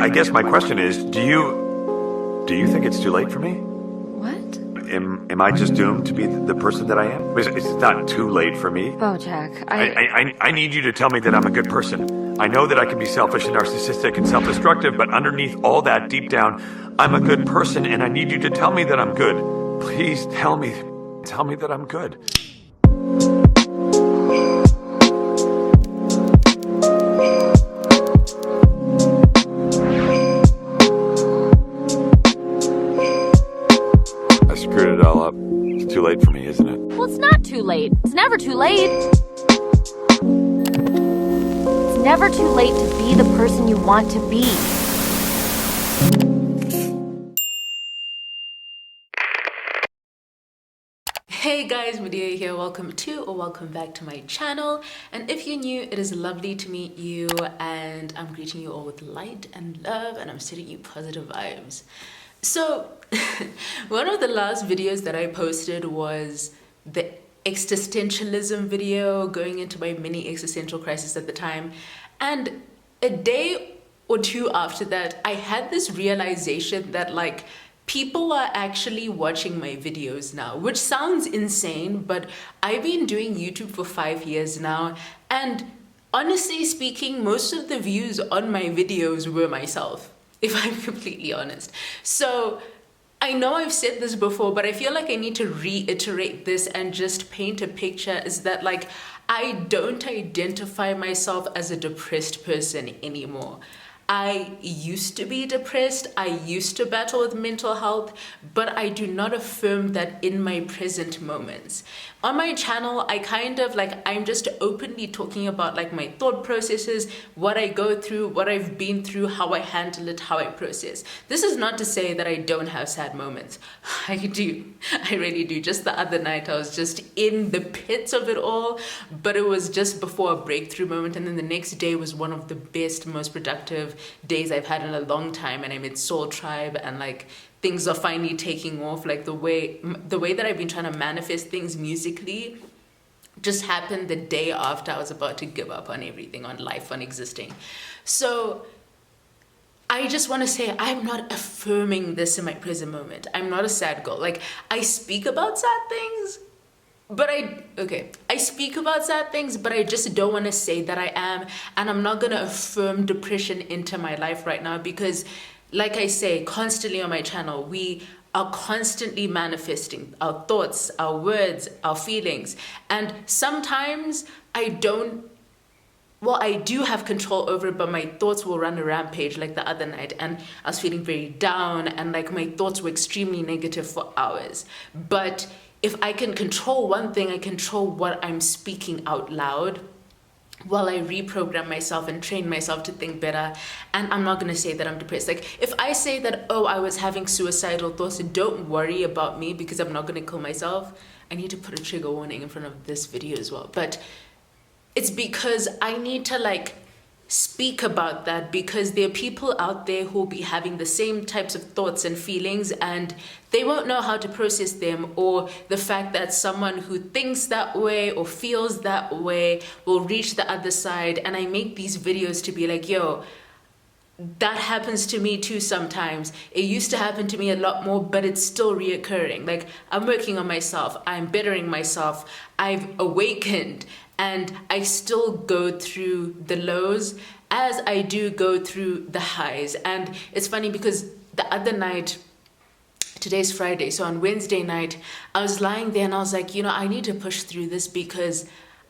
I guess my question is, do you think it's too late for me? What? Am I just doomed to be the person that I am? It's not too late for me. Bojack, I need you to tell me that I'm a good person. I know that I can be selfish and narcissistic and self-destructive, but underneath all that, deep down, I'm a good person, and I need you to tell me that I'm good. Please tell me that I'm good. I screwed it all up. It's too late for me, isn't it? Well, it's not too late. It's never too late. It's never too late to be the person you want to be. Hey guys, Mudiwa here. Welcome back to my channel. And if you're new, it is lovely to meet you, and I'm greeting you all with light and love, and I'm sending you positive vibes. So one of the last videos that I posted was the existentialism video, going into my mini existential crisis at the time. And a day or two after that, I had this realization that like people are actually watching my videos now, which sounds insane, but I've been doing YouTube for 5 years now, and honestly speaking, most of the views on my videos were myself, if I'm completely honest. So I know I've said this before, but I feel like I need to reiterate this and just paint a picture, is that like I don't identify myself as a depressed person anymore. I used to be depressed, I used to battle with mental health, but I do not affirm that in my present moments. On my channel, I'm just openly talking about like my thought processes, what I go through, what I've been through, how I handle it, how I process. This is not to say that I don't have sad moments. I do, I really do. Just the other night, I was just in the pits of it all, but it was just before a breakthrough moment, and then the next day was one of the best, most productive days I've had in a long time, and I'm in Soul Tribe, and like things are finally taking off. Like the way that I've been trying to manifest things musically just happened the day after I was about to give up on everything, on life, on existing. So I just want to say I'm not affirming this in my present moment. I'm not a sad girl. Like I speak about sad things, but I speak about sad things, but I just don't want to say that I am, and I'm not going to affirm depression into my life right now, because like I say constantly on my channel, we are constantly manifesting our thoughts, our words, our feelings, and sometimes I do have control over it, but my thoughts will run a rampage like the other night, and I was feeling very down, and like my thoughts were extremely negative for hours. But if I can control one thing, I control what I'm speaking out loud, while I reprogram myself and train myself to think better. And I'm not going to say that I'm depressed. Like if I say that, oh, I was having suicidal thoughts, don't worry about me, because I'm not going to kill myself. I need to put a trigger warning in front of this video as well. But it's because I need to like speak about that, because there are people out there who will be having the same types of thoughts and feelings, and they won't know how to process them, or the fact that someone who thinks that way or feels that way will reach the other side. And I make these videos to be like, yo, that happens to me too sometimes. It used to happen to me a lot more, but it's still reoccurring. Like I'm working on myself, I'm bettering myself, I've awakened, and I still go through the lows as I do go through the highs. And it's funny because the other night, today's Friday, so on Wednesday night, I was lying there and I was like, you know, I need to push through this, because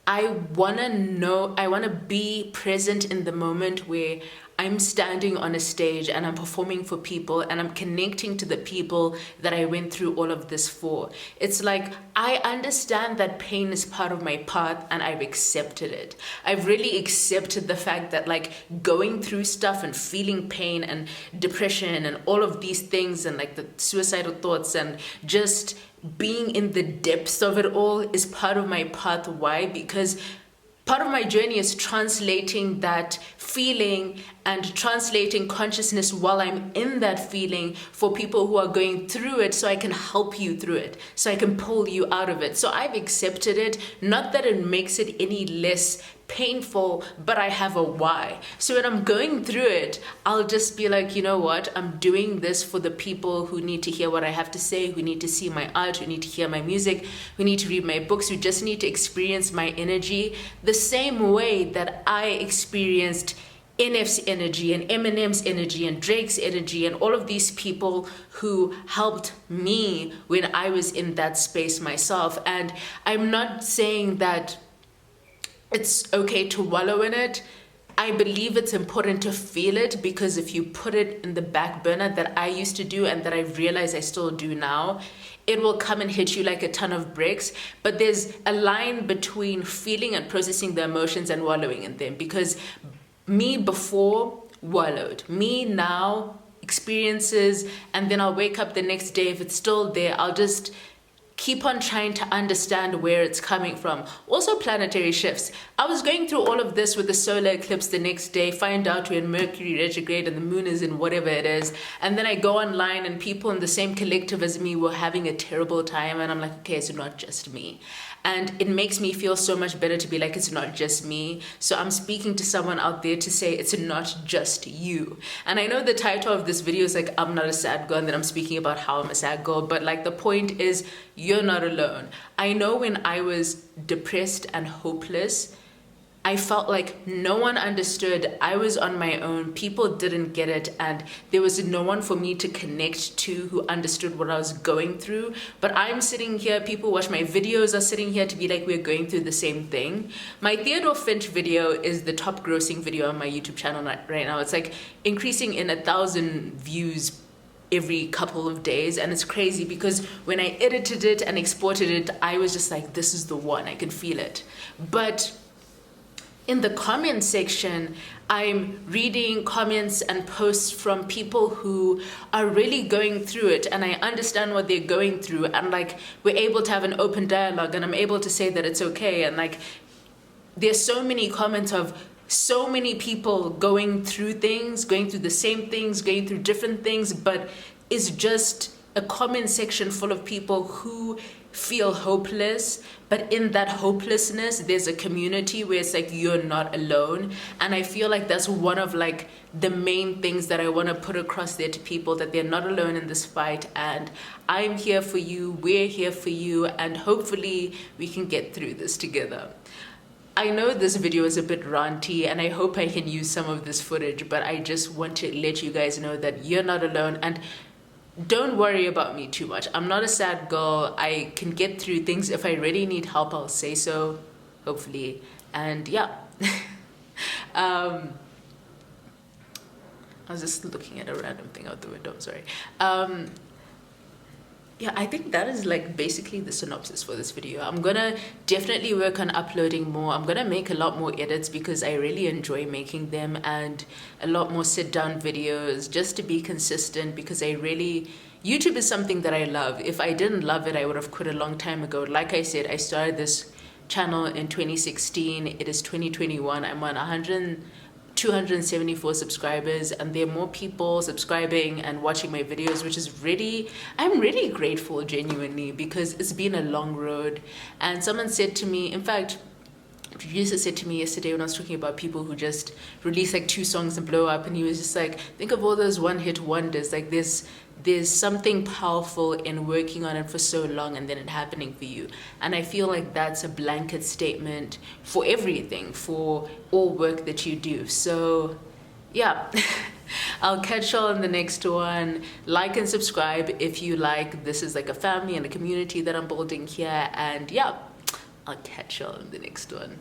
I want to be present in the moment where I'm standing on a stage and I'm performing for people, and I'm connecting to the people that I went through all of this for. It's like, I understand that pain is part of my path, and I've accepted it. I've really accepted the fact that like going through stuff and feeling pain and depression and all of these things, and like the suicidal thoughts and just being in the depths of it all is part of my path. Why? Because part of my journey is translating that feeling and translating consciousness while I'm in that feeling for people who are going through it, so I can help you through it, so I can pull you out of it. So I've accepted it, not that it makes it any less painful, but I have a why. So when I'm going through it, I'll just be like, you know what? I'm doing this for the people who need to hear what I have to say, who need to see my art, who need to hear my music, who need to read my books, who just need to experience my energy the same way that I experienced NF's energy and Eminem's energy and Drake's energy and all of these people who helped me when I was in that space myself. And I'm not saying that it's okay to wallow in it. I believe it's important to feel it, because if you put it in the back burner, that I used to do and that I realize I still do now, it will come and hit you like a ton of bricks. But there's a line between feeling and processing the emotions and wallowing in them, because me before wallowed, me now experiences, and then I'll wake up the next day, if it's still there, I'll just keep on trying to understand where it's coming from. Also planetary shifts. I was going through all of this with the solar eclipse the next day, find out we're in Mercury retrograde and the moon is in whatever it is. And then I go online and people in the same collective as me were having a terrible time. And I'm like, okay, it's not just me. And it makes me feel so much better to be like, it's not just me. So I'm speaking to someone out there to say, it's not just you. And I know the title of this video is like, I'm not a sad girl, and then I'm speaking about how I'm a sad girl. But like, the point is, you're not alone. I know when I was depressed and hopeless, I felt like no one understood. I was on my own. People didn't get it. And there was no one for me to connect to who understood what I was going through. But I'm sitting here, people watch my videos are sitting here to be like, we're going through the same thing. My Theodore Finch video is the top grossing video on my YouTube channel right now. It's like increasing in 1,000 views every couple of days, and it's crazy because when I edited it and exported it, I was just like, this is the one, I can feel it. But in the comment section, I'm reading comments and posts from people who are really going through it, and I understand what they're going through, and like, we're able to have an open dialogue, and I'm able to say that it's okay. And like, there's so many comments of so many people going through things, going through the same things, going through different things, but it's just a comment section full of people who feel hopeless. But in that hopelessness, there's a community where it's like, you're not alone. And I feel like that's one of like the main things that I want to put across there to people, that they're not alone in this fight, and I'm here for you, we're here for you, and hopefully we can get through this together. I know this video is a bit ranty, and I hope I can use some of this footage, but I just want to let you guys know that you're not alone, and don't worry about me too much. I'm not a sad girl. I can get through things. If I really need help, I'll say so, hopefully. And yeah. I was just looking at a random thing out the window, I'm sorry. Yeah, I think that is like basically the synopsis for this video. I'm gonna definitely work on uploading more. I'm gonna make a lot more edits because I really enjoy making them, and a lot more sit down videos just to be consistent, because YouTube is something that I love. If I didn't love it, I would have quit a long time ago. Like I said, I started this channel in 2016. It is 2021. I'm on 274 subscribers, and there are more people subscribing and watching my videos, which is I'm really grateful, genuinely, because it's been a long road. And someone said to me, in fact, a producer said to me yesterday when I was talking about people who just release like 2 songs and blow up, and he was just like, think of all those one-hit wonders. Like, there's something powerful in working on it for so long and then it happening for you. And I feel like that's a blanket statement for everything, for all work that you do. So yeah, I'll catch y'all in the next one. Like and subscribe if you like. This is like a family and a community that I'm building here. And yeah, I'll catch y'all in the next one.